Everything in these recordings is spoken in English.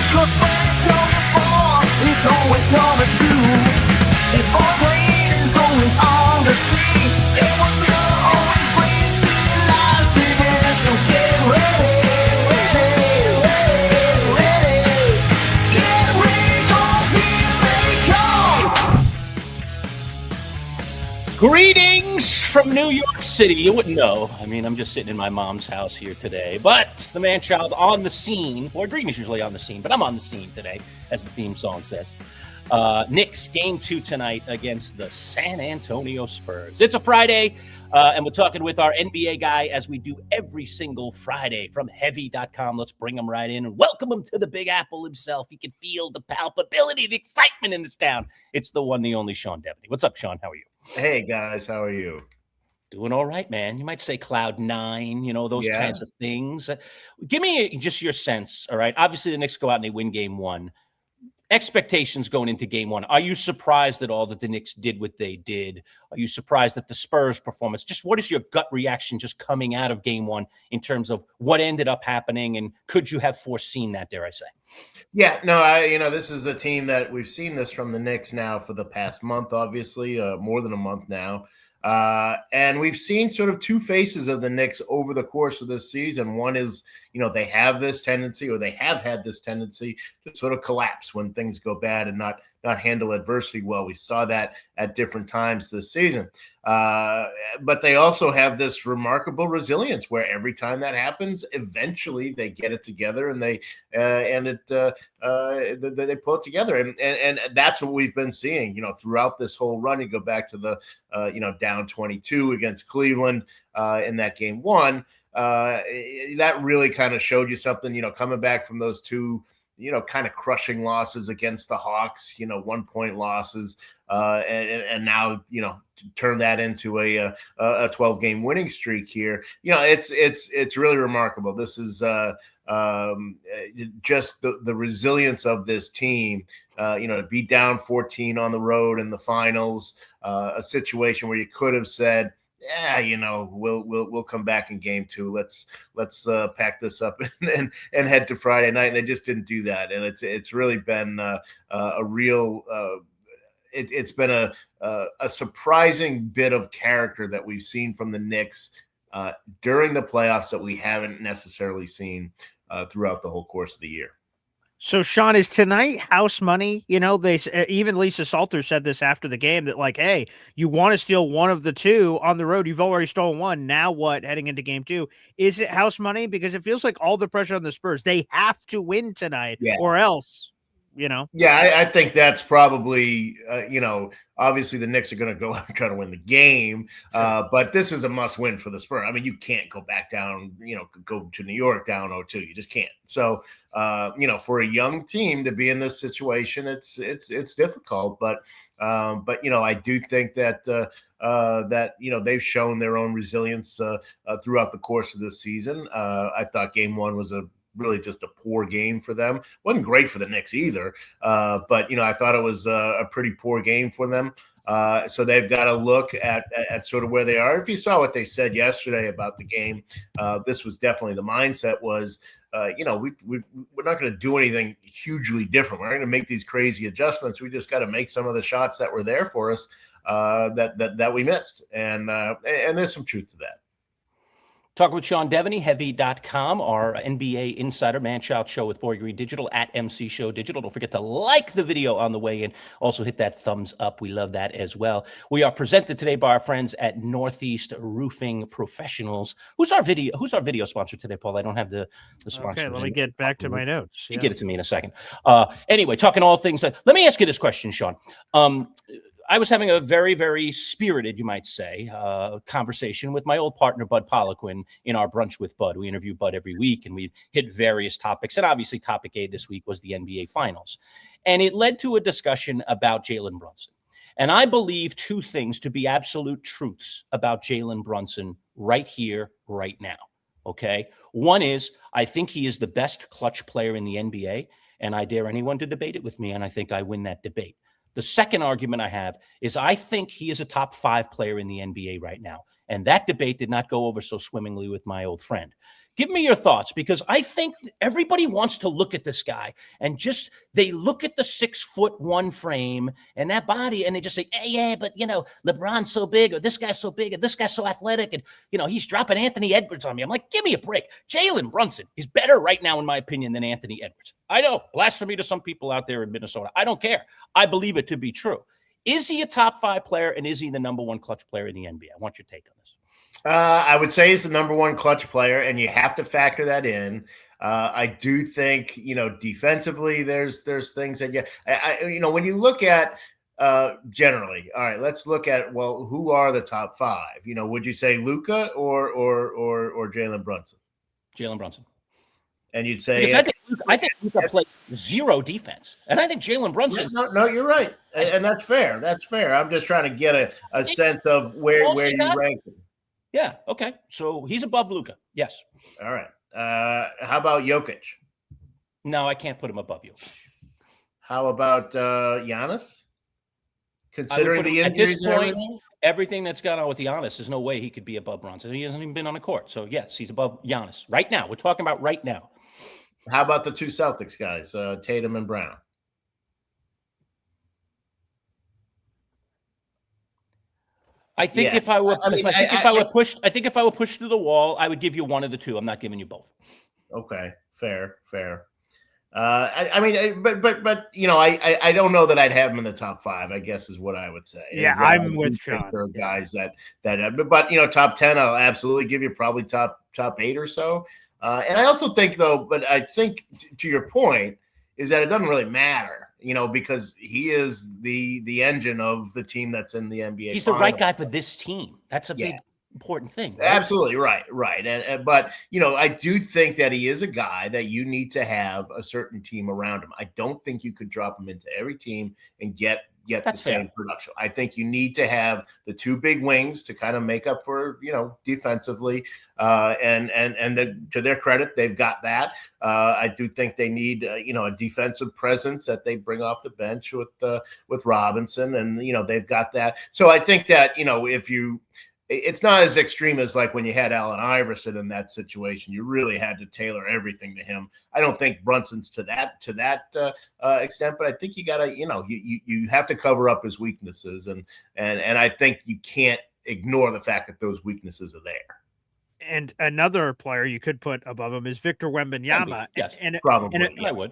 'Cause when it comes for, it's always coming through. And all green is always on the sea. And what good always brings to life singing. So get ready, ready, ready, ready. Get ready, 'cause here they come. Greetings from New York City. You wouldn't know. I mean, I'm just sitting in my mom's house here today. But the Manchild on the scene. Boy, Green is usually on the scene, but I'm on the scene today, as the theme song says. Knicks game 2 tonight against the San Antonio Spurs. It's a Friday, and we're talking with our NBA guy as we do every single Friday from heavy.com. Let's bring him right in and welcome him to the Big Apple himself. You can feel the palpability, the excitement in this town. It's the one, the only Sean Deveney. What's up, Sean? How are you? Hey, guys. How are you? Doing all right, man. You might say cloud 9, those Yeah. kinds of things. Give me just your sense, all right? Obviously, the Knicks go out and they win game 1. Expectations going into game 1. Are you surprised at all that the Knicks did what they did? Are you surprised at the Spurs performance? Just what is your gut reaction just coming out of game 1 in terms of what ended up happening, and could you have foreseen that, dare I say? Yeah, no, this is a team that we've seen this from the Knicks now for the past month, obviously, more than a month now. And we've seen sort of two faces of the Knicks over the course of this season. One is, they have this tendency, or they have had this tendency to sort of collapse when things go bad and not handle adversity well. We saw that at different times this season. But they also have this remarkable resilience where every time that happens, eventually they get it together and they pull it together. And that's what we've been seeing, throughout this whole run. You go back to the, down 22 against Cleveland in that game 1. That really kind of showed you something, coming back from those two, kind of crushing losses against the Hawks, 1-point losses, and now, turn that into a 12-game winning streak here. It's really remarkable. This is just the resilience of this team, to be down 14 on the road in the finals, a situation where you could have said, yeah, we'll come back in game 2. Let's pack this up and head to Friday night. And they just didn't do that. And it's really been a real. It's been a surprising bit of character that we've seen from the Knicks during the playoffs that we haven't necessarily seen throughout the whole course of the year. So, Sean, is tonight house money? They even Lisa Salter said this after the game that, like, hey, you want to steal one of the two on the road. You've already stolen one. Now what? Heading into game 2, is it house money? Because it feels like all the pressure on the Spurs. They have to win tonight, or else. Yeah, I think that's probably, obviously the Knicks are going to go out and try to win the game, sure. But this is a must win for the Spurs. I mean, you can't go back down, go to New York down 0-2. You just can't. So, for a young team to be in this situation, it's difficult. But I do think that they've shown their own resilience throughout the course of this season. I thought game 1 was really just a poor game for them. Wasn't great for the Knicks either, but I thought it was a pretty poor game for them. So they've got to look at sort of where they are. If you saw what they said yesterday about the game, this was definitely the mindset was, we're not going to do anything hugely different. We're not going to make these crazy adjustments. We just got to make some of the shots that were there for us that we missed, and there's some truth to that. Talking with Sean Deveney, heavy.com, our NBA insider, Manchild show with Boy Green Digital at MC Show Digital. Don't forget to like the video on the way in. Also hit that thumbs up. We love that as well. We are presented today by our friends at Northeast Roofing Professionals. Who's our video sponsor today, Paul? I don't have the sponsor. Okay, let me get back to my notes. You get it to me in a second. Anyway, talking all things. Let me ask you this question, Sean. I was having a very, very spirited, you might say, conversation with my old partner, Bud Poliquin, in our Brunch with Bud. We interview Bud every week, and we hit various topics. And obviously, topic A this week was the NBA Finals. And it led to a discussion about Jalen Brunson. And I believe two things to be absolute truths about Jalen Brunson right here, right now. Okay? One is, I think he is the best clutch player in the NBA, and I dare anyone to debate it with me, and I think I win that debate. The second argument I have is I think he is a top 5 player in the NBA right now. And that debate did not go over so swimmingly with my old friend. Give me your thoughts, because I think everybody wants to look at this guy and just they look at the 6'1" frame and that body and they just say, hey, yeah, but LeBron's so big, or this guy's so big, or this guy's so athletic, and he's dropping Anthony Edwards on me. I'm like, give me a break. Jalen Brunson is better right now, in my opinion, than Anthony Edwards. I know, blasphemy to some people out there in Minnesota. I don't care. I believe it to be true. Is he a top 5 player, and is he the number 1 clutch player in the NBA? I want your take on this. I would say he's the number 1 clutch player, and you have to factor that in. I do think, defensively, there's things that when you look at generally, all right, let's look at, well, who are the top 5? Would you say Luka or Jalen Brunson? Jalen Brunson. And you'd say, because I think Luka played 0 defense, and I think Jalen Brunson. No, you're right, and that's fair. That's fair. I'm just trying to get a sense of where you rank him. Yeah. Okay. So he's above Luka. Yes. All right. How about Jokic? No, I can't put him above you. How about Giannis? Considering the injuries and everything? Everything that's gone on with Giannis, there's no way he could be above Brunson. He hasn't even been on the court. So yes, he's above Giannis right now. We're talking about right now. How about the 2 Celtics guys, Tatum and Brown? I think if I were pushed to the wall, I would give you one of the 2. I'm not giving you both. Okay, fair. I don't know that I'd have him in the top 5, I guess is what I would say. Yeah, I'm with Sean. There are guys that top 10, I'll absolutely give you probably top 8 or so. And I also think, though, but I think to your point is that it doesn't really matter, because he is the engine of the team that's in the NBA. He's the right guy for this team. That's a big important thing. Right? Absolutely right. But I do think that he is a guy that you need to have a certain team around him. I don't think you could drop him into every team and get the same production. I think you need to have the 2 big wings to kind of make up for, defensively. And to their credit, they've got that. I do think they need, a defensive presence that they bring off the bench with Robinson, and, they've got that. So I think that, it's not as extreme as like when you had Allen Iverson in that situation. You really had to tailor everything to him. I don't think Brunson's to that extent, but I think you gotta, you have to cover up his weaknesses, and I think you can't ignore the fact that those weaknesses are there. And another player you could put above him is Victor Wembanyama. Yes, probably. I would.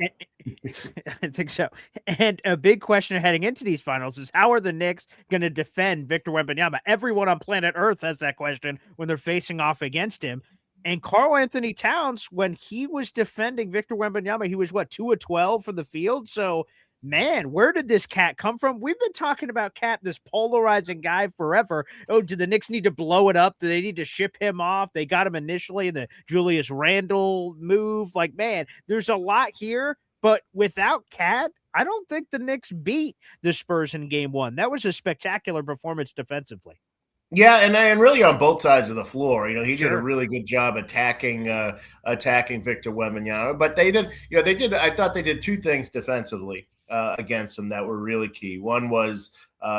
I think so. And a big question heading into these finals is, how are the Knicks going to defend Victor Wembanyama? Everyone on planet Earth has that question when they're facing off against him. And Karl-Anthony Towns, when he was defending Victor Wembanyama, he was 2 of 12 for the field. So, man, where did this cat come from? We've been talking about Cat, this polarizing guy, forever. Oh, do the Knicks need to blow it up? Do they need to ship him off? They got him initially in the Julius Randle move. Like, man, there's a lot here. But without Cat, I don't think the Knicks beat the Spurs in Game 1. That was a spectacular performance defensively. Yeah, and really on both sides of the floor, he did a really good job attacking Victor Wembanyama. But they did. I thought they did 2 things defensively against him that were really key. One was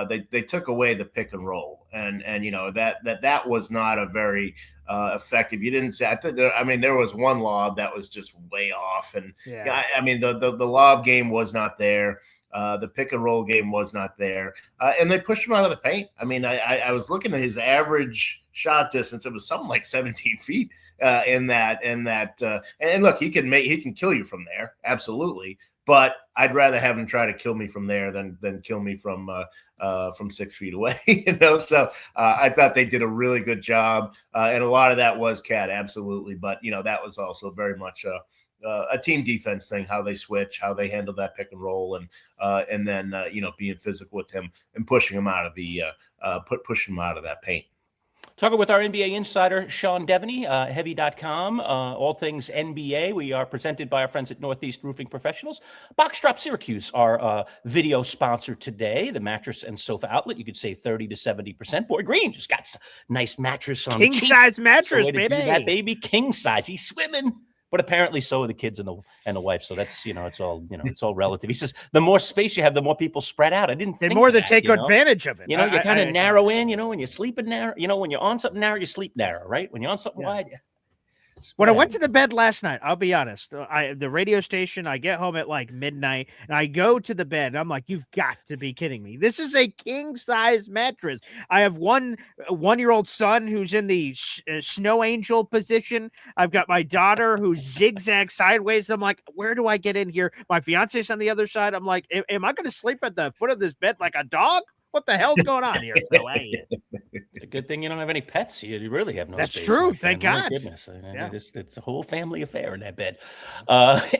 they took away the pick and roll, and that was not a very effective. You didn't say. There was one lob that was just way off, and the lob game was not there. The pick and roll game was not there, and they pushed him out of the paint. I was looking at his average shot distance; it was something like 17 feet in that. And look, he can kill you from there, absolutely. But I'd rather have him try to kill me from there than kill me from 6 feet away. So I thought they did a really good job, and a lot of that was Cat, absolutely. But that was also very much a team defense thing, how they switch, how they handle that pick and roll, and then being physical with him and pushing him out of pushing him out of that paint. Talking with our NBA insider, Sean Deveney, heavy.com, all things NBA. We are presented by our friends at Northeast Roofing Professionals. Box Drop Syracuse, our video sponsor today, the mattress and sofa outlet. You could save 30 to 70%. Boy, Green just got a nice mattress on. King size mattress, baby. That baby, king size. He's swimming. But apparently so are the kids and the wife. So that's, it's all, it's all relative. He says the more space you have, the more people spread out. I didn't think more to take advantage of it. You kind of narrow in, when you're sleeping narrow, when you're on something narrow, you sleep narrow, right? When you're on something wide. When I went to the bed last night, I'll be honest, the radio station, I get home at like midnight and I go to the bed and I'm like, you've got to be kidding me. This is a king size mattress. I have one 1-year-old son who's in the snow angel position. I've got my daughter who's zigzag sideways. I'm like, where do I get in here? My fiance's on the other side. I'm like, am I going to sleep at the foot of this bed like a dog? What the hell's going on here? So, hey. It's a good thing you don't have any pets. You really have no That's space. true. My friend. Thank My God. goodness. Yeah. It's a whole family affair in that bed.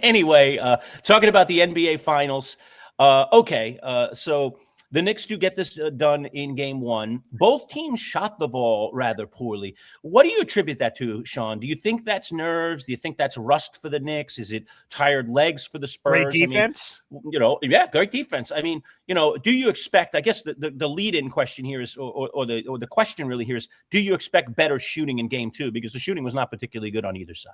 Anyway, talking about the NBA Finals. So the Knicks do get this done in game one. Both teams shot the ball rather poorly. What do you attribute that to, Sean? Do you think that's nerves? Do you think that's rust for the Knicks? Is it tired legs for the Spurs? Great defense. Great defense. I mean, do you expect, I guess the lead-in question here is, or the question really here is, do you expect better shooting in game two? Because the shooting was not particularly good on either side.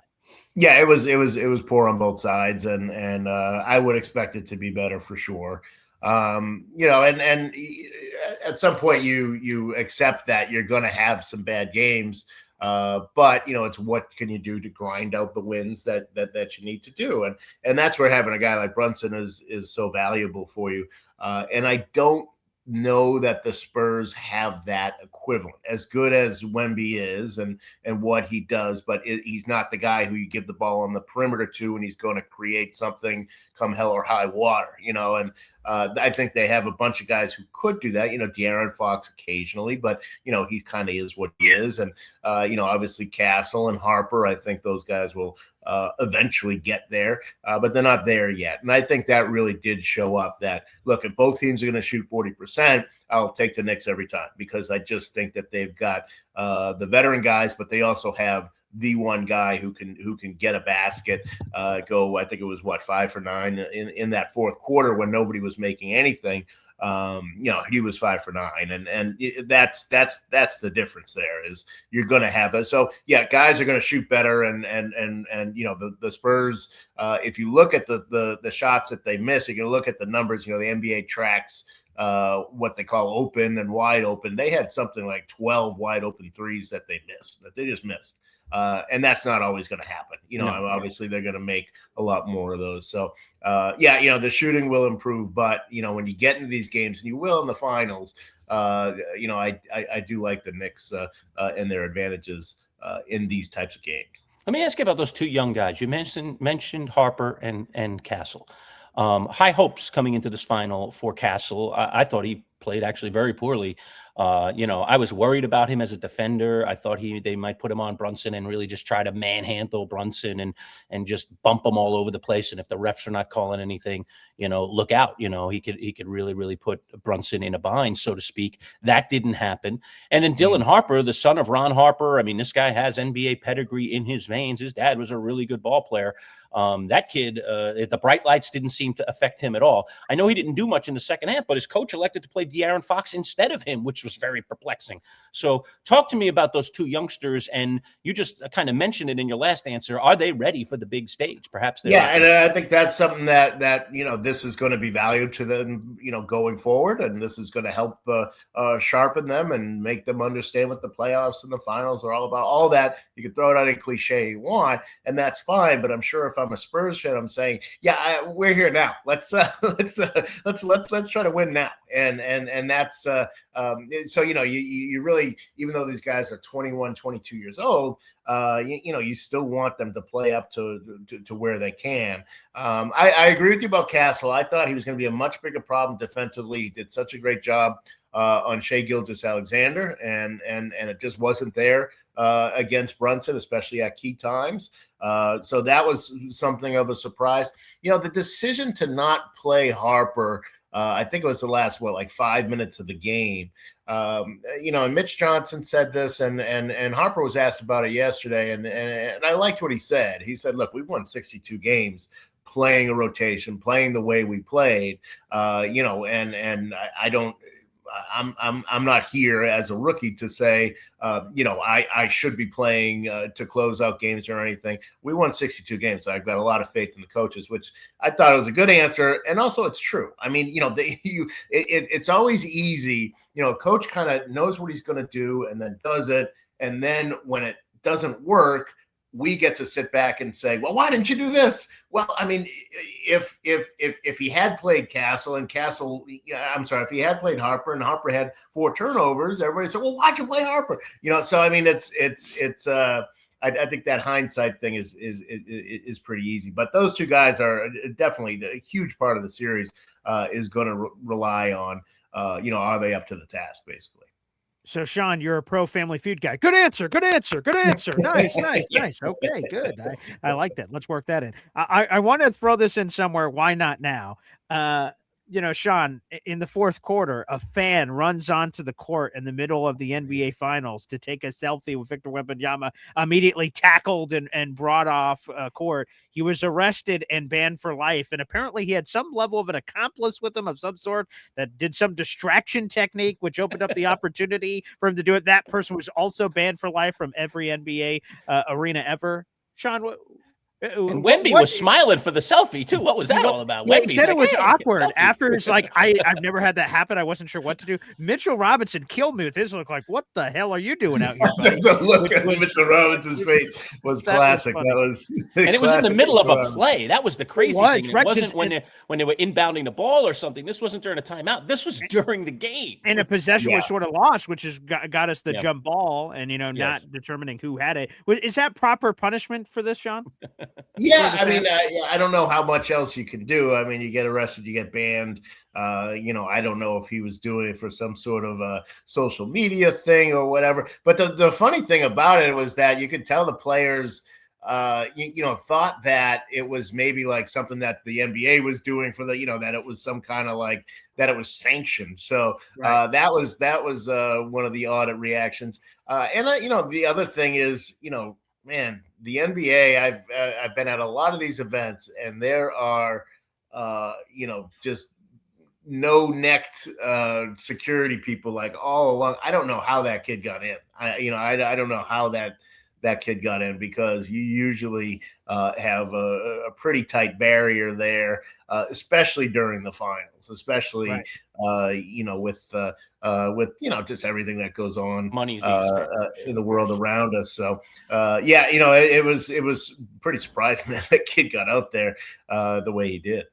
Yeah, it was poor on both sides, and I would expect it to be better for sure. And at some point you accept that you're going to have some bad games, but it's what can you do to grind out the wins that you need to do, and that's where having a guy like Brunson is so valuable for you. And I don't know that the Spurs have that equivalent, as good as Wemby is and what he does, but he's not the guy who you give the ball on the perimeter to and he's going to create something come hell or high water, and I think they have a bunch of guys who could do that, De'Aaron Fox occasionally, but he kind of is what he is. And obviously Castle and Harper, I think those guys will eventually get there, but they're not there yet. And I think that really did show up that, look, if both teams are going to shoot 40%, I'll take the Knicks every time, because I just think that they've got the veteran guys, but they also have the one guy who can get a basket, go, I think it was 5 for 9 in that fourth quarter when nobody was making anything. He was 5 for 9, and that's the difference there, is you're going to have it. So yeah, guys are going to shoot better, and the Spurs, if you look at the shots that they miss, you can look at the numbers. The NBA tracks what they call open and wide open. They had something like 12 wide open threes that they just missed. And that's not always going to happen. Obviously they're going to make a lot more of those. So, the shooting will improve, but, when you get into these games, and you will in the finals, I do like the Knicks and their advantages in these types of games. Let me ask you about those two young guys. You mentioned Harper and Castle. High hopes coming into this final for Castle. I thought he played actually very poorly. I was worried about him as a defender. I thought they might put him on Brunson and really just try to manhandle Brunson and just bump him all over the place. And if the refs are not calling anything, look out. He could really, really put Brunson in a bind, so to speak. That didn't happen. And then Dylan Harper, the son of Ron Harper. I mean, this guy has NBA pedigree in his veins. His dad was a really good ball player. That kid, the bright lights didn't seem to affect him at all. I know he didn't do much in the second half, but his coach elected to play De'Aaron Fox instead of him, which was very perplexing. So talk to me about those two youngsters, and you just kind of mentioned it in your last answer. Are they ready for the big stage? Perhaps they're and I think that's something that this is going to be valued to them, going forward, and this is going to help sharpen them and make them understand what the playoffs and the finals are all about. All that, you can throw it out any cliche you want, and that's fine. But I'm sure if I'm a Spurs fan, I'm saying, we're here now. Let's try to win now, and that's so you really, even though these guys are 21, 22 years old, you still want them to play up to where they can. I agree with you about Castle. I thought he was going to be a much bigger problem defensively. He did such a great job on Shai Gilgeous-Alexander, and it just wasn't there against Brunson, especially at key times. So that was something of a surprise. The decision to not play Harper, I think it was the last 5 minutes of the game. And Mitch Johnson said this, and Harper was asked about it yesterday, and I liked what he said. He said, "Look, we've won 62 games playing a rotation, playing the way we played. And I don't." I'm not here as a rookie to say, I should be playing to close out games or anything. We won 62 games. So I've got a lot of faith in the coaches, which I thought was a good answer. And also it's true. I mean, it's always easy. A coach kind of knows what he's going to do and then does it. And then when it doesn't work, we get to sit back and say, well, why didn't you do this? Well, I mean, if he had played if he had played Harper and Harper had 4 turnovers, everybody said, well, why'd you play Harper? So I mean, I think that hindsight thing is pretty easy. But those two guys are definitely a huge part of the series. Is going to rely on, are they up to the task, basically? So, Sean, you're a pro Family Feud guy. Good answer. Nice. Okay, good. I like that. Let's work that in. I want to throw this in somewhere. Why not now? Sean, in the fourth quarter, a fan runs onto the court in the middle of the NBA Finals to take a selfie with Victor Wembanyama, immediately tackled and brought off court. He was arrested and banned for life, and apparently he had some level of an accomplice with him of some sort that did some distraction technique, which opened up the opportunity for him to do it. That person was also banned for life from every NBA arena ever. Sean, and Wemby was smiling for the selfie too. What was that all about? Wemby said it was awkward. After it's like I've never had that happen. I wasn't sure what to do. Mitchell Robinson killed me with his look. Like, what the hell are you doing out here, buddy? The look at Mitchell Robinson's face was classic. And it was in the middle of a play. That was the crazy thing. It wasn't when they were inbounding the ball or something. This wasn't during a timeout. This was during the game. And a possession was sort of lost, which has got us the jump ball and not determining who had it. Is that proper punishment for this, Sean? Yeah, I mean, I don't know how much else you can do. I mean, you get arrested, you get banned. I don't know if he was doing it for some sort of a social media thing or whatever. But the funny thing about it was that you could tell the players, thought that it was maybe like something that the NBA was doing for that it was some kind of like that it was sanctioned. So that was one of the audit reactions. The other thing is, man, the NBA, I've been at a lot of these events, and there are, just no-necked security people like all along. I don't know how that kid got in. I don't know how that kid got in, because you usually have a pretty tight barrier there, especially during the finals, especially with just everything that goes on in the world around us. So it was pretty surprising that that kid got out there the way he did.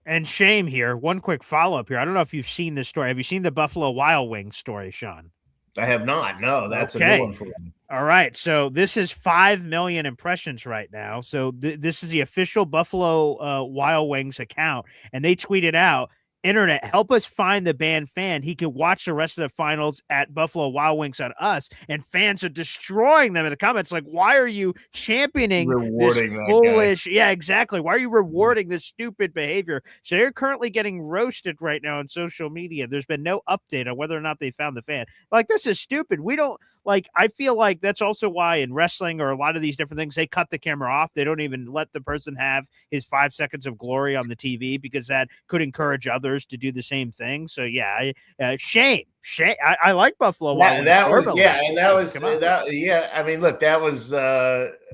And shame here. One quick follow-up here. I don't know if you've seen this story. Have you seen the Buffalo Wild Wings story, Sean? I have not. No, that's a new one for me. All right. So this is 5 million impressions right now. So this is the official Buffalo Wild Wings account. And they tweeted out, "Internet, help us find the banned fan. He can watch the rest of the finals at Buffalo Wild Wings on us." And fans are destroying them in the comments. Like, why are you championing rewarding this foolish? Yeah, exactly. Why are you rewarding this stupid behavior? So they're currently getting roasted right now on social media. There's been no update on whether or not they found the fan. Like, this is stupid. We don't I feel like that's also why in wrestling or a lot of these different things, they cut the camera off. They don't even let the person have his 5 seconds of glory on the TV, because that could encourage others to do the same thing. So yeah, shame. I like Buffalo Wild Wings. I mean, look, that was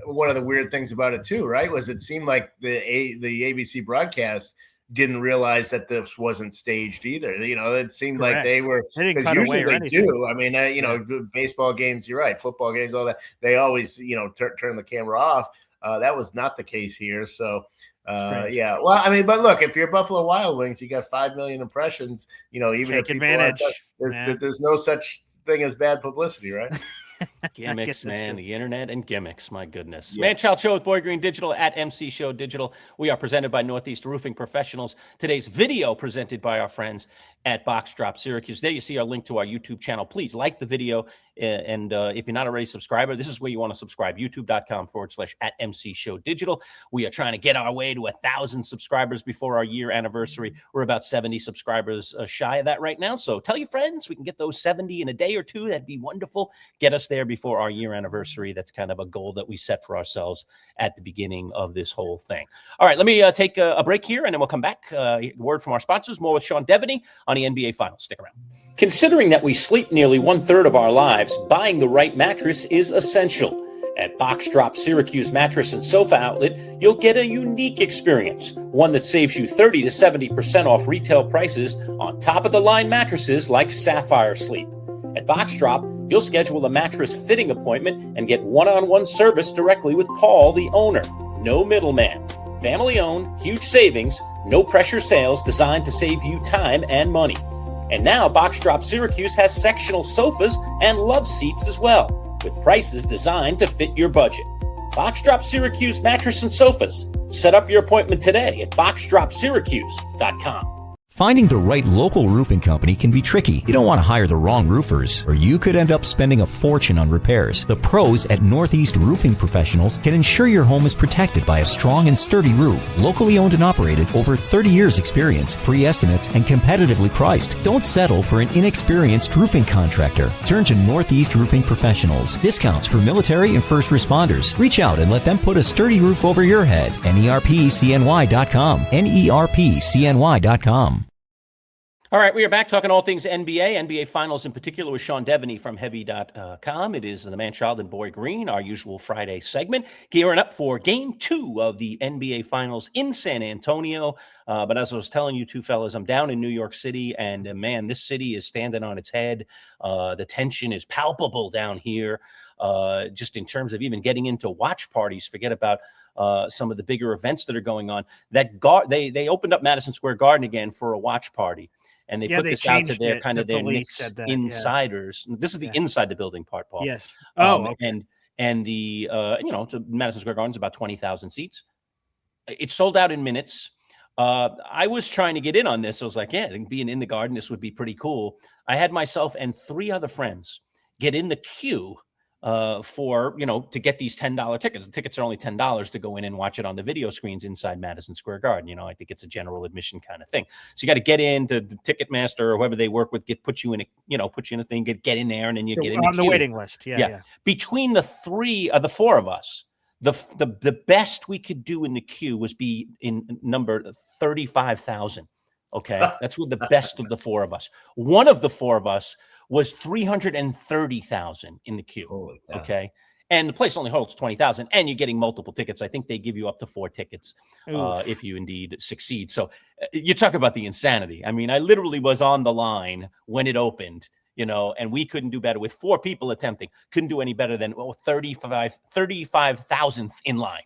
one of the weird things about it too, right? Was it seemed like the ABC broadcast didn't realize that this wasn't staged either. It seemed like they were, because usually they do. I mean, baseball games, you're right, football games, all that, they always, turn the camera off. That was not the case here. So, well, I mean, but look, if you're Buffalo Wild Wings, you got 5 million impressions, even take if advantage. There's no such thing as bad publicity, right? Gimmicks, man, the internet and gimmicks. My goodness. Yeah. Manchild Show with Boyd Green Digital at MC Show Digital. We are presented by Northeast Roofing Professionals. Today's video presented by our friends at Box Drop Syracuse. There you see our link to our YouTube channel. Please like the video. And if you're not already a subscriber, this is where you want to subscribe. YouTube.com/@MC Show Digital. We are trying to get our way to 1,000 subscribers before our year anniversary. We're about 70 subscribers shy of that right now. So tell your friends, we can get those 70 in a day or two. That'd be wonderful. Get us there before our year anniversary. That's kind of a goal that we set for ourselves at the beginning of this whole thing. All right, let me take a break here, and then we'll come back. Word from our sponsors. More with Sean Deveney on the NBA Finals. Stick around. Considering that we sleep nearly 1/3 of our lives, buying the right mattress is essential. At Box Drop Syracuse Mattress and Sofa Outlet, you'll get a unique experience, one that saves you 30 to 70% off retail prices on top-of-the-line mattresses like Sapphire Sleep. At Box Drop, You'll schedule a mattress fitting appointment and get one-on-one service directly with Paul, the owner. No middleman. Family-owned, huge savings, no-pressure sales designed to save you time and money. And now Box Drop Syracuse has sectional sofas and love seats as well, with prices designed to fit your budget. Box Drop Syracuse mattress and sofas. Set up your appointment today at boxdropsyracuse.com. Finding the right local roofing company can be tricky. You don't want to hire the wrong roofers, or you could end up spending a fortune on repairs. The pros at Northeast Roofing Professionals can ensure your home is protected by a strong and sturdy roof. Locally owned and operated, over 30 years experience, free estimates, and competitively priced. Don't settle for an inexperienced roofing contractor. Turn to Northeast Roofing Professionals. Discounts for military and first responders. Reach out and let them put a sturdy roof over your head. NERPCNY.com. NERPCNY.com. All right, we are back talking all things NBA Finals in particular with Sean Deveney from Heavy.com. It is the Manchild and Boy Green, our usual Friday segment, gearing up for Game 2 of the NBA Finals in San Antonio. But as I was telling you two fellas, I'm down in New York City, and man, this city is standing on its head. The tension is palpable down here, just in terms of even getting into watch parties. Forget about some of the bigger events that are going on. They opened up Madison Square Garden again for a watch party. And they put this out to their kind of their Knicks insiders. Yeah. This is the inside the building part, Paul. Yes. Okay. And the so Madison Square Garden is about 20,000 seats. It sold out in minutes. I was trying to get in on this. I was like, yeah, I think being in the Garden, this would be pretty cool. I had myself and 3 other friends get in the queue for, to get these $10 tickets. The tickets are only $10 to go in and watch it on the video screens inside Madison Square Garden. I think it's a general admission kind of thing. So you got to get into the Ticketmaster or whoever they work with, put you in a thing, get in there, and then you get in on the waiting list. Yeah. Between the 4 of us, the best we could do in the queue was be in number 35,000. Okay. That's what the best of the 4 of us. One of the 4 of us was 330,000 in the queue. Okay. And the place only holds 20,000, and you're getting multiple tickets. I think they give you up to 4 tickets if you indeed succeed. So you talk about the insanity. I mean, I literally was on the line when it opened, and we couldn't do better with 4 people attempting. Couldn't do any better than 35,000th in line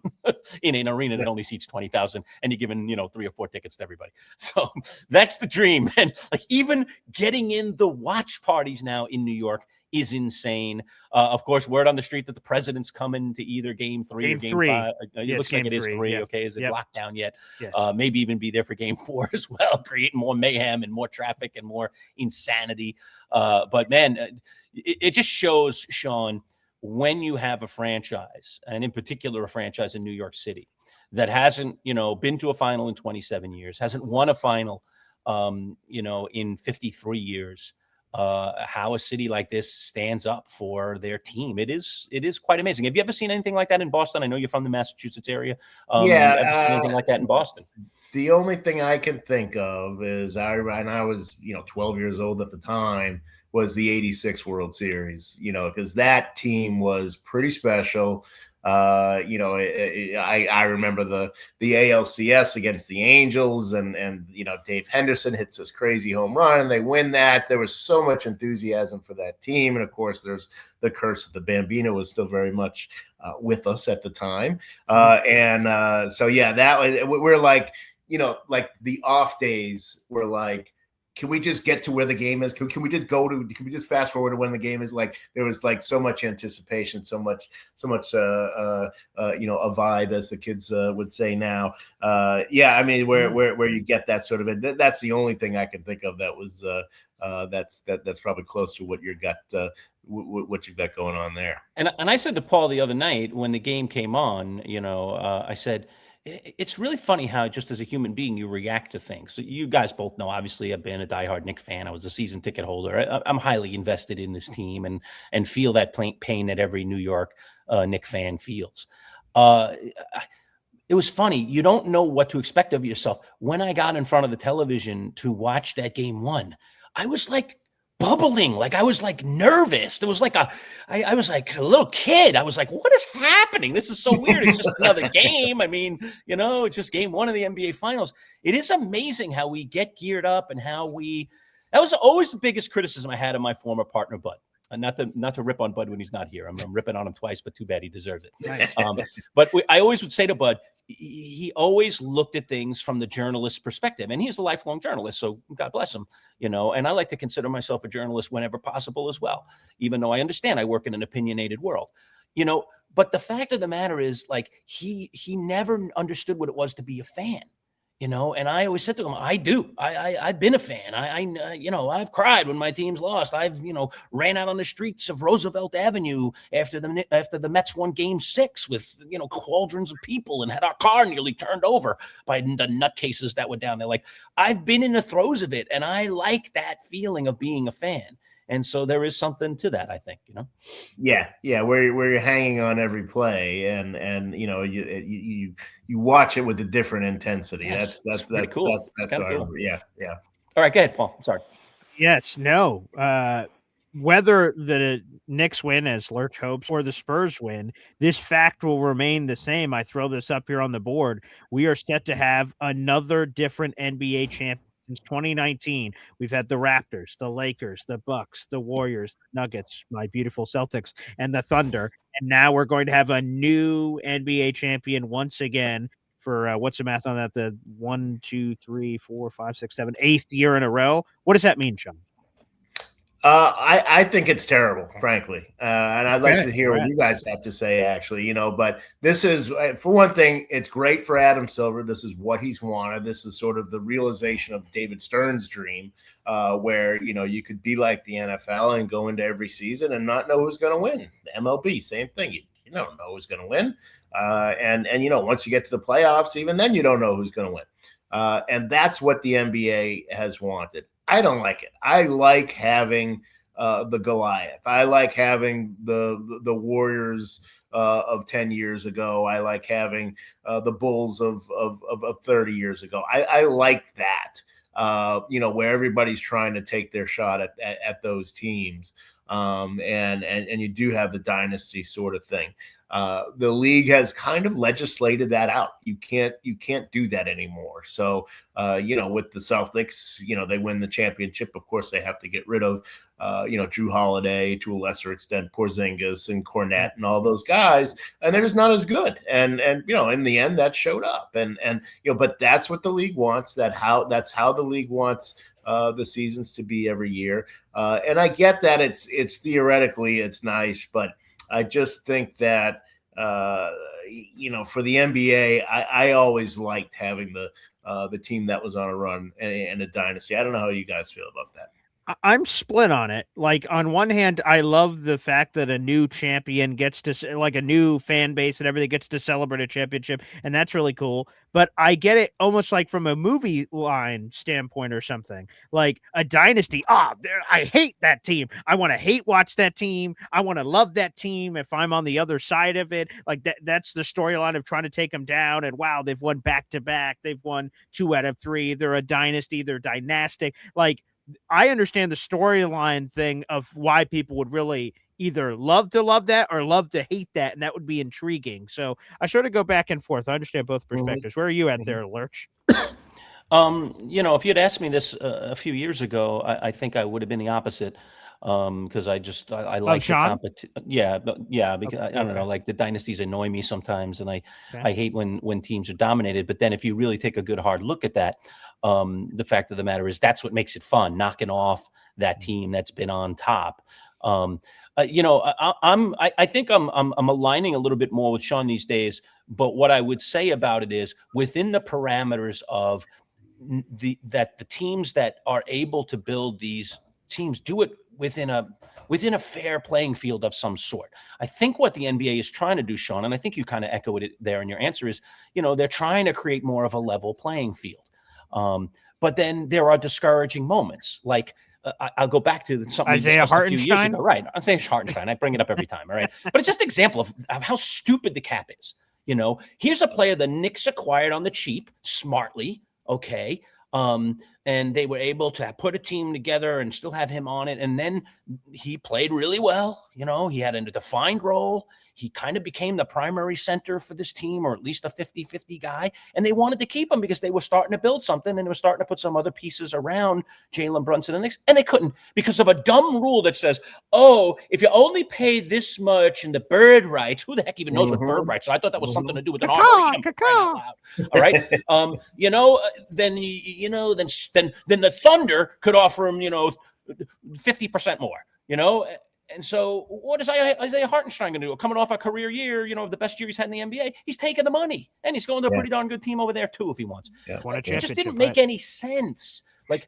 in an arena that only seats 20,000, and you're giving 3 or 4 tickets to everybody. So that's the dream. And like even getting in the watch parties now in New York is insane. Of course, word on the street that the president's coming to either Game 3 or Game 5. It looks like it is 3. Yeah. Okay, is it locked down yet? Yes. Maybe even be there for Game 4 as well, creating more mayhem and more traffic and more insanity. But man, it just shows, Sean, when you have a franchise, and in particular a franchise in New York City that hasn't, been to a final in 27 years, hasn't won a final, in 53 years. How a city like this stands up for their team. It is quite amazing. Have you ever seen anything like that in Boston? I know you're from the Massachusetts area. Ever seen anything like that in Boston? The only thing I can think of is I was 12 years old at the time, was the 86 World Series, because that team was pretty special. I remember the ALCS against the Angels, and Dave Henderson hits this crazy home run and they win that. There was so much enthusiasm for that team, and of course there's the curse of the Bambino was still very much with us at the time. That was, we're like, like the off days were like, can we just get to where the game is? Can we just fast forward to when the game is? Like there was like so much anticipation, so much a vibe, as the kids would say now. Where you get that sort of that's the only thing I can think of that was that's probably close to what you've got going on there. And I said to Paul the other night when the game came on, I said, it's really funny how just as a human being you react to things. So you guys both know, obviously, I've been a diehard Knicks fan. I was a season ticket holder. I'm highly invested in this team and feel that pain that every New York Knicks fan feels. It was funny. You don't know what to expect of yourself. When I got in front of the television to watch that Game 1, I was like bubbling, like I was like nervous. It was like I was like a little kid. I was like, what is happening? This is so weird. It's just another game. I mean, it's just Game 1 of the NBA Finals. It is amazing how we get geared up and how that was always the biggest criticism I had of my former partner, Bud. Not to rip on Bud when he's not here. I'm ripping on him twice, but too bad he deserves it. Nice. But I always would say to Bud, he always looked at things from the journalist's perspective, and he's a lifelong journalist, so God bless him, you know. And I like to consider myself a journalist whenever possible as well, even though I understand I work in an opinionated world, you know. But the fact of the matter is, like, he never understood what it was to be a fan. You know, and I always said to him, I've been a fan. You know, I've cried when my team's lost. I've, you know, ran out on the streets of Roosevelt Avenue after the Mets won Game 6 with, you know, cauldrons of people and had our car nearly turned over by the nutcases that were down there. Like, I've been in the throes of it, and I like that feeling of being a fan. And so there is something to that, I think, you know. Yeah, where you're hanging on every play, and you know, you watch it with a different intensity. Yes, That's pretty cool. That's what I remember. Yeah. All right, go ahead, Paul. I'm sorry. Yes, no. Whether the Knicks win, as Lurch hopes, or the Spurs win, this fact will remain the same. I throw this up here on the board. We are set to have another different NBA champion. Since 2019, we've had the Raptors, the Lakers, the Bucks, the Warriors, the Nuggets, my beautiful Celtics, and the Thunder. And now we're going to have a new NBA champion once again for what's the math on that? The 1, 2, 3, 4, 5, 6, 7, 8th year in a row. What does that mean, Sean? I think it's terrible, frankly, and I'd like to hear what you guys have to say, actually. You know, but this is, for one thing, it's great for Adam Silver. This is what he's wanted. This is sort of the realization of David Stern's dream, where, you know, you could be like the NFL and go into every season and not know who's going to win. The MLB, same thing. You don't know who's going to win, and you know, once you get to the playoffs, even then you don't know who's going to win, and that's what the NBA has wanted. I don't like it. I like having the Goliath. I like having the Warriors of 10 years ago. I like having the Bulls of 30 years ago. I like that, you know, where everybody's trying to take their shot at those teams. And you do have the dynasty sort of thing. The league has kind of legislated that out. You can't do that anymore. So, you know, with the Celtics, you know, they win the championship. Of course, they have to get rid of, you know, Drew Holiday, to a lesser extent, Porzingis and Cornette and all those guys, and they're just not as good. And you know, in the end, that showed up. And you know, but that's what the league wants. That's how the league wants the seasons to be every year. And I get that it's theoretically it's nice, but I just think that, you know, for the NBA, I always liked having the team that was on a run and a dynasty. I don't know how you guys feel about that. I'm split on it. Like, on one hand, I love the fact that a new champion gets to, like, a new fan base and everything gets to celebrate a championship, and that's really cool. But I get it almost like from a movie line standpoint or something. Like a dynasty, I hate that team. I want to watch that team. I want to love that team if I'm on the other side of it. Like, that's the storyline of trying to take them down. And wow, they've won back-to-back. They've won 2 out of 3. They're a dynasty. They're dynastic. Like, I understand the storyline thing of why people would really either love to love that or love to hate that, and that would be intriguing. So I sort of go back and forth. I understand both perspectives. Where are you at there, Lurch? You know, if you'd asked me this a few years ago, I think I would have been the opposite. Because I like the competition. Yeah, because I don't know, like the dynasties annoy me sometimes, and I hate when teams are dominated. But then if you really take a good hard look at that, the fact of the matter is that's what makes it fun, knocking off that team that's been on top. You know, I think I'm aligning a little bit more with Sean these days. But what I would say about it is within the parameters of the teams that are able to build these teams do it within a fair playing field of some sort. I think what the NBA is trying to do, Sean, and I think you kind of echoed it there in your answer, is, you know, they're trying to create more of a level playing field. But then there are discouraging moments. Like I'll go back to something Isaiah a few years Hartenstein. ago. Right. Isaiah Hartenstein. I bring it up every time. All right. But it's just an example of how stupid the cap is. You know, here's a player the Knicks acquired on the cheap, smartly. Okay. and they were able to put a team together and still have him on it. And then he played really well. You know, he had a defined role. He kind of became the primary center for this team, or at least a 50-50 guy. And they wanted to keep him because they were starting to build something, and they were starting to put some other pieces around Jalen Brunson and the Knicks. And they couldn't, because of a dumb rule that says, oh, if you only pay this much in the bird rights, who the heck even knows what bird rights? So I thought that was something to do with an arboretum. All right. Then the Thunder could offer him, 50% more, And so what is Isaiah Hartenstein going to do? Coming off a career year, the best year he's had in the NBA, he's taking the money, and he's going to a pretty darn good team over there too if he wants. Yeah. It just didn't make any sense. I like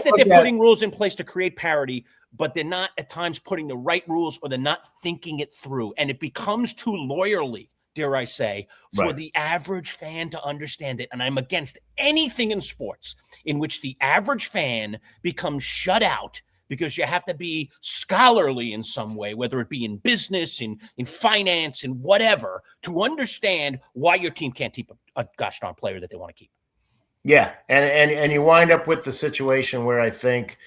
that they're putting rules in place to create parity, but they're not at times putting the right rules, or they're not thinking it through, and it becomes too lawyerly, dare I say, for the average fan to understand it. And I'm against anything in sports in which the average fan becomes shut out because you have to be scholarly in some way, whether it be in business, in finance, in whatever, to understand why your team can't keep a gosh darn player that they want to keep. Yeah, and you wind up with the situation where I think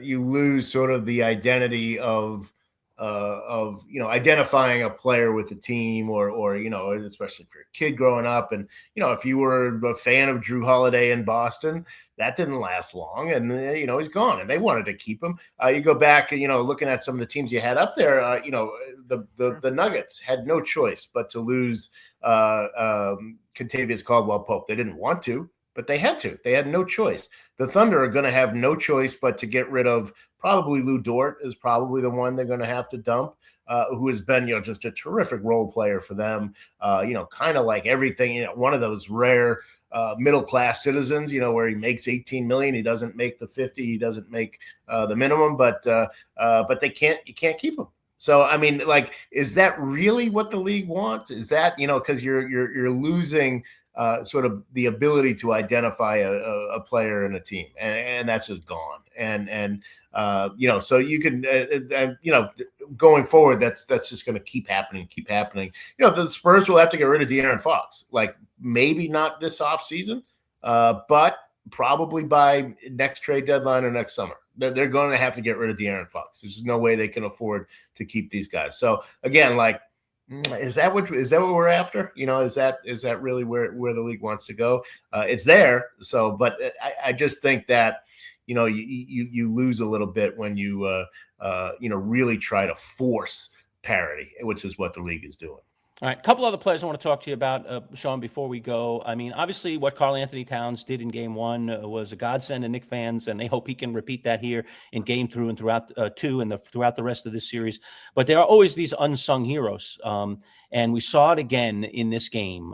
you lose sort of the identity of identifying a player with the team, or especially for a kid growing up. And if you were a fan of Drew Holiday in Boston, that didn't last long, and he's gone, and they wanted to keep him. You go back, looking at some of the teams you had up there, the Nuggets had no choice but to lose Kentavious Caldwell-Pope. They didn't want to, but they had to. They had no choice. The Thunder are going to have no choice but to get rid of probably Lou Dort is probably the one they're going to have to dump, who has been, just a terrific role player for them. Kind of like everything, one of those rare middle-class citizens, where he makes $18 million. He doesn't make the 50. He doesn't make the minimum, but you can't keep him. So, I mean, is that really what the league wants? Is that, because you're losing sort of the ability to identify a player in a team, and that's just gone. And so you can, going forward, that's just going to keep happening. The Spurs will have to get rid of De'Aaron Fox, maybe not this offseason, but probably by next trade deadline or next summer. They're going to have to get rid of De'Aaron Fox. There's no way they can afford to keep these guys. So again, is that what we're after? Is that really where the league wants to go? It's there. So, but I just think that, you lose a little bit when you really try to force parity, which is what the league is doing. All right, a couple other players I want to talk to you about, Sean, before we go. I mean, obviously what Karl-Anthony Towns did in Game 1 was a godsend to Knicks fans, and they hope he can repeat that here in Game 2 and throughout throughout the rest of this series. But there are always these unsung heroes, and we saw it again in this game.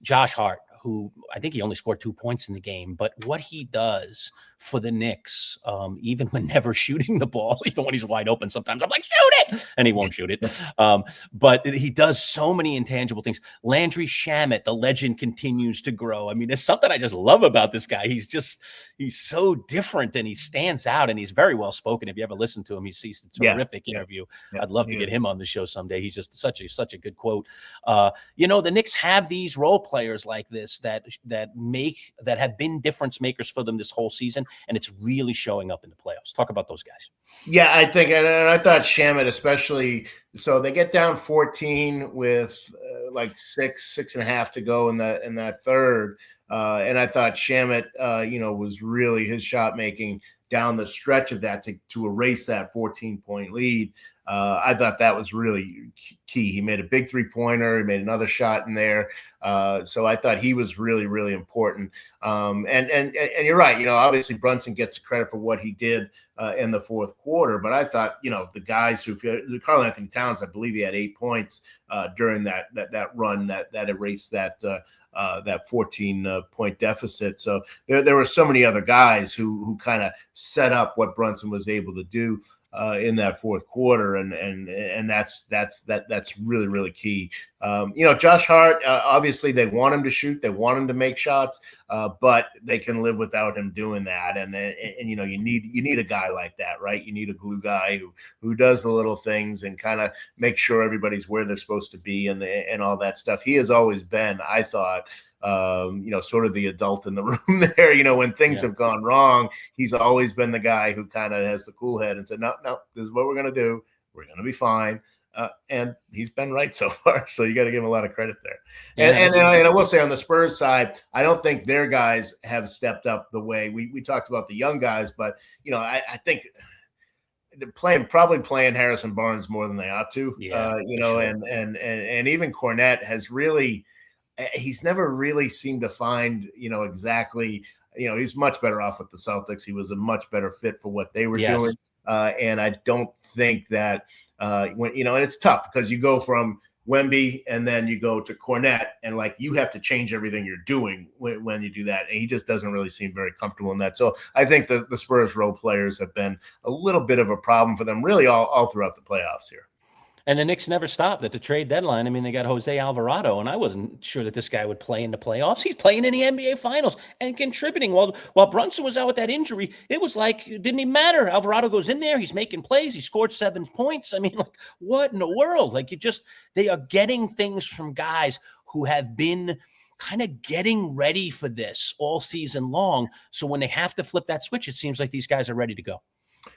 Josh Hart, who I think he only scored 2 points in the game, but what he does for the Knicks, even when never shooting the ball, even when he's wide open, sometimes I'm like, shoot it, and he won't shoot it. But he does so many intangible things. Landry Shamet, the legend, continues to grow. I mean, there's something I just love about this guy. He's so different, and he stands out, and he's very well spoken. If you ever listen to him, he's a terrific interview. I'd love to get him on the show someday. He's just such a good quote. The Knicks have these role players like this that have been difference makers for them this whole season, and it's really showing up in the playoffs. Talk about those guys. Yeah, I think, and I thought Shamet especially. So they get down 14 with 6.5 to go in that third, and I thought Shamet, was really his shot making down the stretch of that to erase that 14-point lead. I thought that was really key. He made a big 3-pointer. He made another shot in there. So I thought he was really, really important. And you're right. Obviously Brunson gets credit for what he did in the fourth quarter. But I thought, the guys Karl-Anthony Towns, I believe he had 8 points during that run that erased that 14-point deficit. So there were so many other guys who kind of set up what Brunson was able to do in that fourth quarter, and that's really, really key. Josh Hart, obviously they want him to shoot, they want him to make shots, but they can live without him doing that. And you need a guy like that, right? You need a glue guy who does the little things and kind of make sure everybody's where they're supposed to be and all that stuff. He has always been, I thought, sort of the adult in the room there. When things Yeah. have gone wrong, he's always been the guy who kind of has the cool head and said, no, this is what we're going to do. We're going to be fine. And he's been right so far. So you got to give him a lot of credit there. And I will say on the Spurs side, I don't think their guys have stepped up the way we talked about the young guys, but I think they're probably playing Harrison Barnes more than they ought to. Sure. And even Cornette has really, he's never really seemed to find, exactly, he's much better off with the Celtics. He was a much better fit for what they were doing. And I don't think that and it's tough because you go from Wemby and then you go to Cornette and you have to change everything you're doing when you do that. And he just doesn't really seem very comfortable in that. So I think the Spurs role players have been a little bit of a problem for them really all throughout the playoffs here. And the Knicks never stopped at the trade deadline. I mean, they got Jose Alvarado, and I wasn't sure that this guy would play in the playoffs. He's playing in the NBA Finals and contributing. While Brunson was out with that injury, it was like it didn't even matter. Alvarado goes in there, he's making plays, he scored 7 points. I mean, what in the world? They are getting things from guys who have been kind of getting ready for this all season long. So when they have to flip that switch, it seems like these guys are ready to go.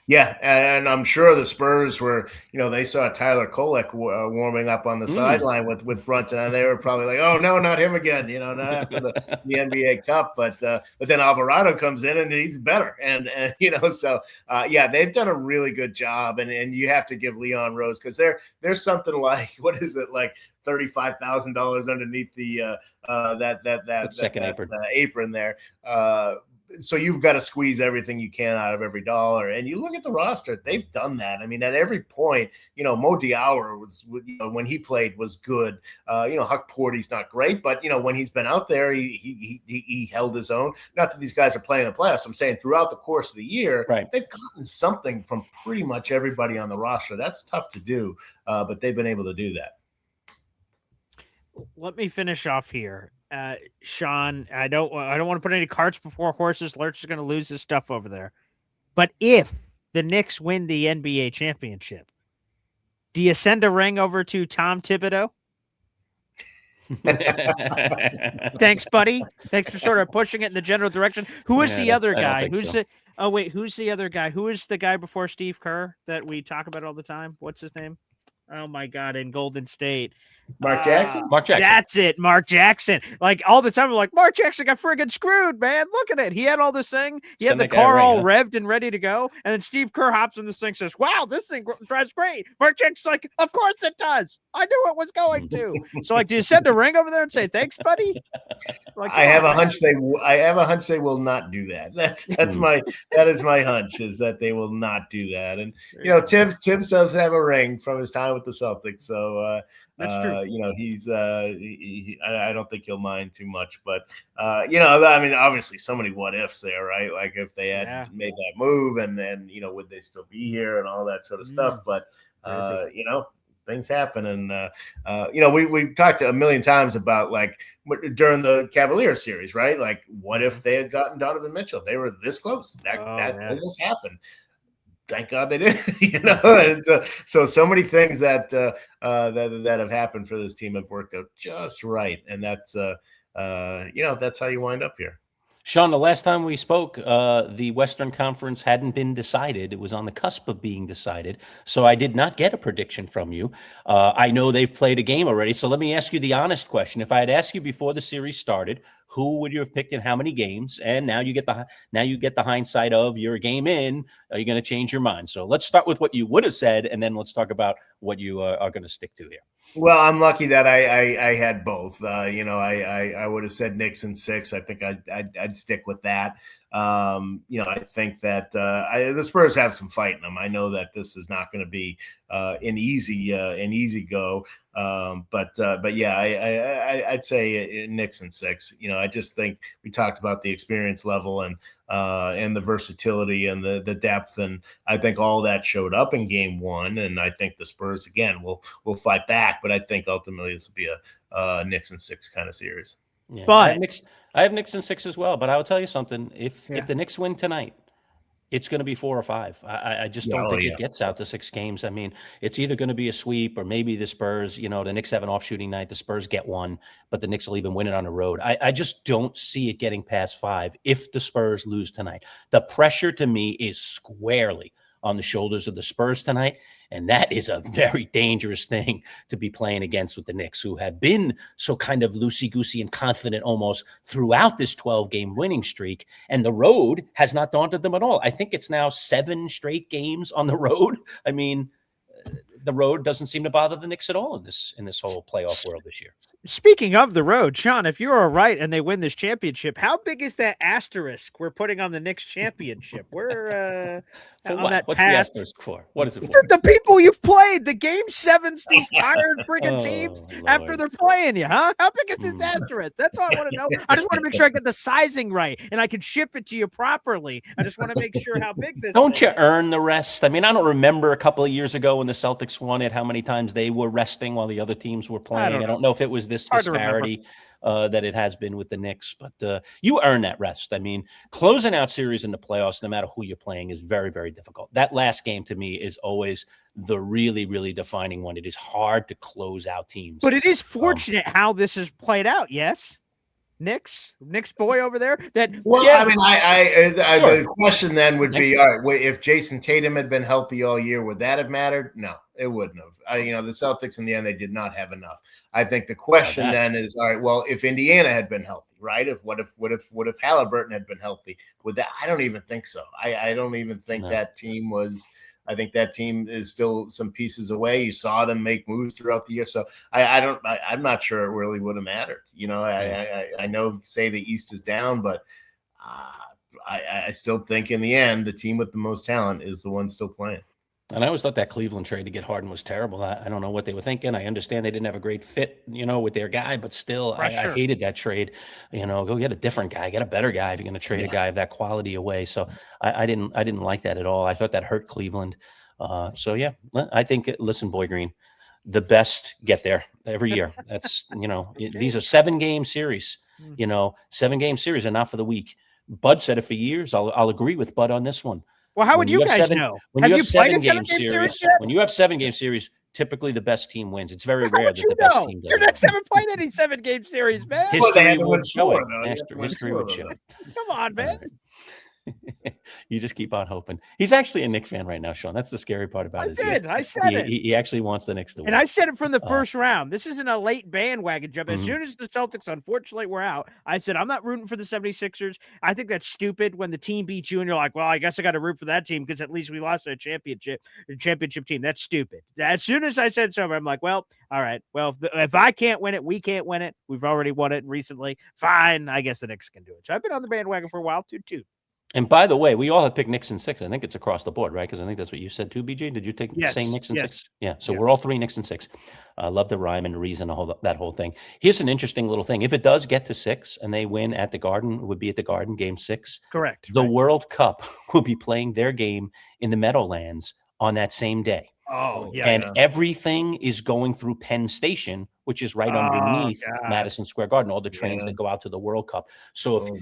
Yeah, and I'm sure the Spurs were, they saw Tyler Kolek warming up on the sideline with Brunson, and they were probably like, "Oh no, not him again!" Not after the NBA Cup. But then Alvarado comes in and he's better, and they've done a really good job, and you have to give Leon Rose because there's something like what is it like $35,000 underneath the that second apron there. So you've got to squeeze everything you can out of every dollar. And you look at the roster, they've done that. I mean, at every point, Mo Diawara was, when he played was good. Huck Porty's not great, but, when he's been out there, he held his own. Not that these guys are playing in the playoffs. I'm saying throughout the course of the year, they've gotten something from pretty much everybody on the roster. That's tough to do, but they've been able to do that. Let me finish off here. Sean, I don't want to put any carts before horses. Lurch is going to lose his stuff over there. But if the Knicks win the NBA championship, do you send a ring over to Tom Thibodeau? Thanks, buddy. Thanks for sort of pushing it in the general direction. Who is the other guy? Who's the other guy? Who is the guy before Steve Kerr that we talk about all the time? What's his name? Oh my God, in Golden State. Mark Jackson? Mark Jackson. That's it, Mark Jackson. All the time, I'm like, Mark Jackson got friggin' screwed, man. Look at it. He had all this thing. He had the car all revved and ready to go. And then Steve Kerr hops in this thing and says, wow, this thing drives great. Mark Jackson's like, of course it does. I knew it was going to. So, do you send a ring over there and say, thanks, buddy? I have a hunch they will not do that. That is my hunch, is that they will not do that. And, Tibbs does have a ring from his time with the Celtics. So, that's true. I don't think he'll mind too much, but obviously so many what ifs there, right? Like if they had made that move and would they still be here and all that sort of stuff. But things happen, and we've talked a million times about during the Cavaliers series, right? Like what if they had gotten Donovan Mitchell? They were this close. That almost happened. Thank God they did, And so many things that have happened for this team have worked out just right, and that's that's how you wind up here. Sean, the last time we spoke, the Western Conference hadn't been decided. It was on the cusp of being decided. So I did not get a prediction from you. I know they've played a game already. So let me ask you the honest question. If I had asked you before the series started, who would you have picked in how many games? And now you get the hindsight of you're a game in. Are you going to change your mind? So let's start with what you would have said, and then let's talk about what you are going to stick to here. Well, I'm lucky that I had both. I would have said Knicks in 6. I think I'd stick with that. I think that the Spurs have some fight in them. I know that this is not going to be an easy go. But yeah, I'd say Knicks in 6. I just think we talked about the experience level and the versatility and the depth, and I think all that showed up in Game 1. And I think the Spurs again will fight back, but I think ultimately this will be a Knicks in 6 kind of series. Yeah, but I have Knicks in 6 as well. But I will tell you something: if the Knicks win tonight, It's going to be 4 or 5. I just don't think it gets out to 6 games. I mean, it's either going to be a sweep or maybe the Spurs, the Knicks have an off shooting night. The Spurs get one, but the Knicks will even win it on the road. I just don't see it getting past 5 if the Spurs lose tonight. The pressure to me is squarely on the shoulders of the Spurs tonight. And that is a very dangerous thing to be playing against with the Knicks, who have been so kind of loosey-goosey and confident almost throughout this 12-game winning streak. And the road has not daunted them at all. I think it's now 7 straight games on the road. I mean, the road doesn't seem to bother the Knicks at all in this whole playoff world this year. Speaking of the road, Sean, if you're all right and they win this championship, how big is that asterisk we're putting on the Knicks championship? We're for on what? that What's path. the asterisk for? What is it for? For the people you've played, the game 7s, these tired friggin' Oh, teams Lord. after they're playing you, huh? How big is this asterisk? That's all I want to know. I just want to make sure I get the sizing right and I can ship it to you properly. I just want to make sure how big this Don't is. you earn the rest? I mean, I don't remember a couple of years ago when the Celtics won it, how many times they were resting while the other teams were playing. I don't know if it was this Hard to disparity that it has been with the Knicks, but you earn that rest. I mean, closing out series in the playoffs, no matter who you're playing, is very, very difficult. That last game to me is always the really, really defining one. It is hard to close out teams. But it is fortunate how this has played out, yes? Knicks boy over there. Well, Yeah. I mean, Sure. the question then would be, all right, if Jason Tatum had been healthy all year, would that have mattered? No, it wouldn't have. The Celtics in the end, they did not have enough. I think the question then is, all right, well, if Indiana had been healthy, right? What if Halliburton had been healthy? Would that? I don't even think so. I don't even think that team was. I think that team is still some pieces away. You saw them make moves throughout the year. So I'm not sure it really would have mattered. I know say the East is down, but I still think in the end, the team with the most talent is the one still playing. And I always thought that Cleveland trade to get Harden was terrible. I don't know what they were thinking. I understand they didn't have a great fit, with their guy, but still, I hated that trade. Go get a different guy, get a better guy if you're going to trade a guy of that quality away. So I didn't like that at all. I thought that hurt Cleveland. So yeah, I think. Listen, Boy Green, the best get there every year. That's these are 7-game series. 7-game series, and not for the week. Bud said it for years. I'll agree with Bud on this one. Well, how would you guys know? When you have 7-game series, typically the best team wins. It's very rare that the best team does. Your Knicks haven't played any 7-game series, man. History would show it. History would show it. Come on, man. You just keep on hoping. He's actually a Knicks fan right now, Sean. That's the scary part about it. I said it. He actually wants the Knicks to win. And I said it from the first round. This isn't a late bandwagon jump. As soon as the Celtics, unfortunately, were out, I said, I'm not rooting for the 76ers. I think that's stupid when the team beats you and you're like, well, I guess I got to root for that team because at least we lost a championship team. That's stupid. As soon as I said so, I'm like, well, all right. Well, if I can't win it, we can't win it. We've already won it recently. Fine. I guess the Knicks can do it. So I've been on the bandwagon for a while, too. And by the way, we all have picked Knicks in 6. I think it's across the board, right? Because I think that's what you said too, BJ. Did you take the same Knicks in 6? Yeah. So we're all 3 Knicks in 6. I love the rhyme and reason, that whole thing. Here's an interesting little thing. If it does get to 6 and they win at the Garden, it would be at the Garden, Game 6. Correct. The World Cup will be playing their game in the Meadowlands on that same day. Oh, yeah. And everything is going through Penn Station, which is right underneath Madison Square Garden, all the trains that go out to the World Cup. So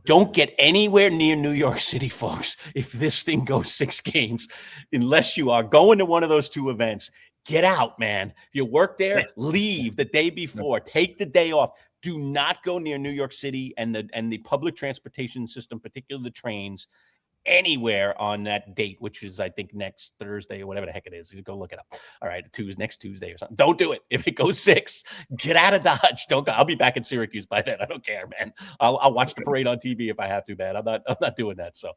don't get anywhere near New York City, folks, if this thing goes 6 games, unless you are going to one of those 2 events. Get out, man. If you work there, leave the day before. Take the day off. Do not go near New York City and the public transportation system, particularly the trains, anywhere on that date, which is, I think, next Thursday or whatever the heck it is. You go look it up. All right, next Tuesday or something. Don't do it. If it goes 6, get out of Dodge. Don't go. I'll be back in Syracuse by then. I don't care, man. I'll watch the parade on TV if I have to, man. I'm not doing that. So,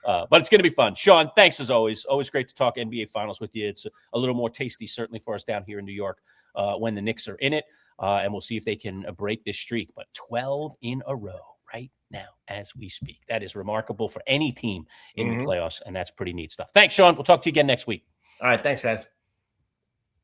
but it's going to be fun. Sean, thanks as always. Always great to talk NBA Finals with you. It's a little more tasty, certainly for us down here in New York when the Knicks are in it, and we'll see if they can break this streak. But 12 in a row right now as we speak. That is remarkable for any team in the playoffs, and that's pretty neat stuff. Thanks, Sean. We'll talk to you again next week. All right. Thanks, guys.